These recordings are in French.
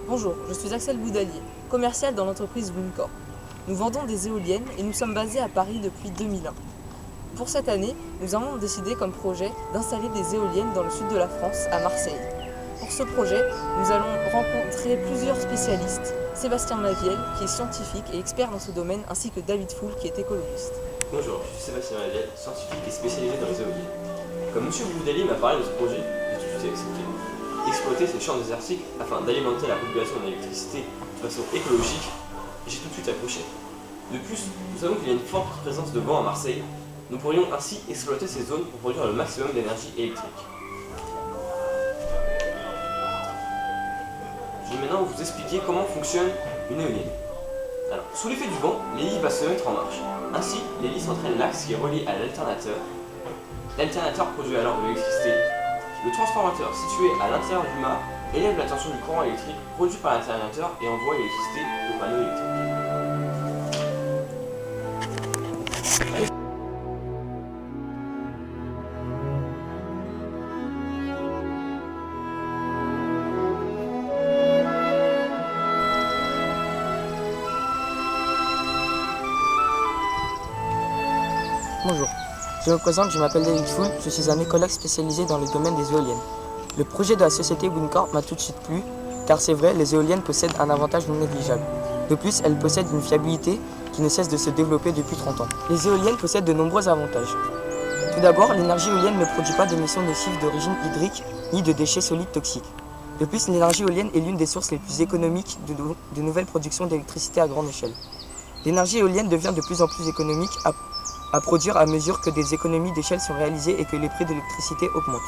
Bonjour, je suis Axel Boudalier, commercial dans l'entreprise Wincor. Nous vendons des éoliennes et nous sommes basés à Paris depuis 2001. Pour cette année, nous avons décidé comme projet d'installer des éoliennes dans le sud de la France, à Marseille. Pour ce projet, nous allons rencontrer plusieurs spécialistes, Sébastien Maviel, qui est scientifique et expert dans ce domaine, ainsi que David Foul, qui est écologiste. Bonjour, je suis Sébastien Maviel, scientifique et spécialisé dans les éoliennes. Comme M. Boudalier m'a parlé de ce projet, j'ai tout de suite accepté. Exploiter ces champs désertiques afin d'alimenter la population en électricité de façon écologique, j'ai tout de suite accroché. De plus, nous savons qu'il y a une forte présence de vent à Marseille. Nous pourrions ainsi exploiter ces zones pour produire le maximum d'énergie électrique. Je vais maintenant vous expliquer comment fonctionne une éolienne. Alors, sous l'effet du vent, l'hélice va se mettre en marche. Ainsi, l'hélice entraîne l'axe qui est relié à l'alternateur. L'alternateur produit alors de l'électricité. Le transformateur situé à l'intérieur du mât élève la tension du courant électrique produit par l'alternateur et envoie l'électricité au panneau électrique. Bonjour, je me présente, je m'appelle David Foul, je suis un écologue spécialisé dans le domaine des éoliennes. Le projet de la société Wincor m'a tout de suite plu, car c'est vrai, les éoliennes possèdent un avantage non négligeable. De plus, elles possèdent une fiabilité qui ne cesse de se développer depuis 30 ans. Les éoliennes possèdent de nombreux avantages. Tout d'abord, l'énergie éolienne ne produit pas d'émissions nocives d'origine hydrique ni de déchets solides toxiques. De plus, l'énergie éolienne est l'une des sources les plus économiques de nouvelles productions d'électricité à grande échelle. L'énergie éolienne devient de plus en plus économique à produire à mesure que des économies d'échelle sont réalisées et que les prix de l'électricité augmentent.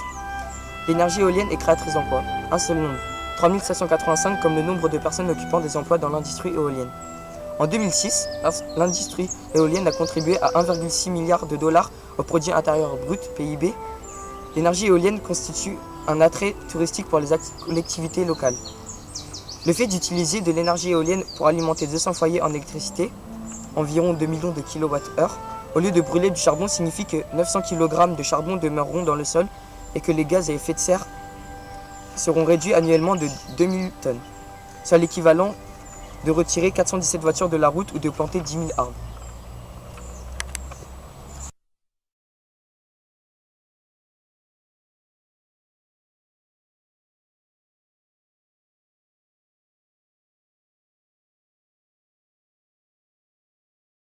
L'énergie éolienne est créatrice d'emplois. Un seul nombre, 3785 comme le nombre de personnes occupant des emplois dans l'industrie éolienne. En 2006, l'industrie éolienne a contribué à 1,6 milliard de dollars au produit intérieur brut, PIB. L'énergie éolienne constitue un attrait touristique pour les collectivités locales. Le fait d'utiliser de l'énergie éolienne pour alimenter 200 foyers en électricité, environ 2 millions de kWh, au lieu de brûler du charbon signifie que 900 kg de charbon demeureront dans le sol et que les gaz à effet de serre seront réduits annuellement de 2000 tonnes, soit l'équivalent de retirer 417 voitures de la route ou de planter 10 000 arbres.